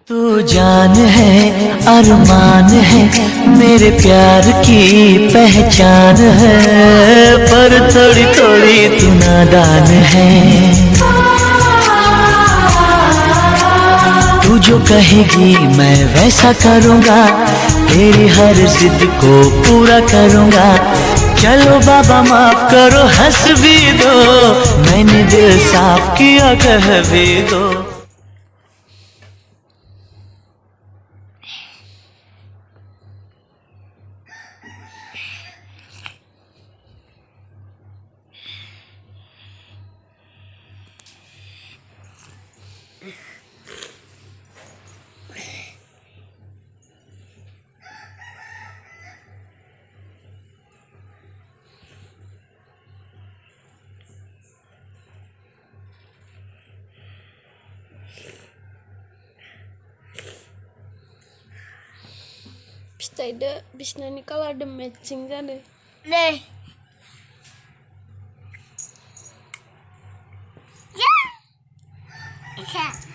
तू जान है अरमान है मेरे प्यार की पहचान है, पर थोड़ी थोड़ी तू नादान है। तू जो कहेगी मैं वैसा करूँगा, तेरी हर जिद को पूरा करूँगा। चलो बाबा माफ करो, हंस भी दो, मैंने दिल साफ किया कह भी दो। Pistayda bisnani kalardım matching zaten. Ne? Ya.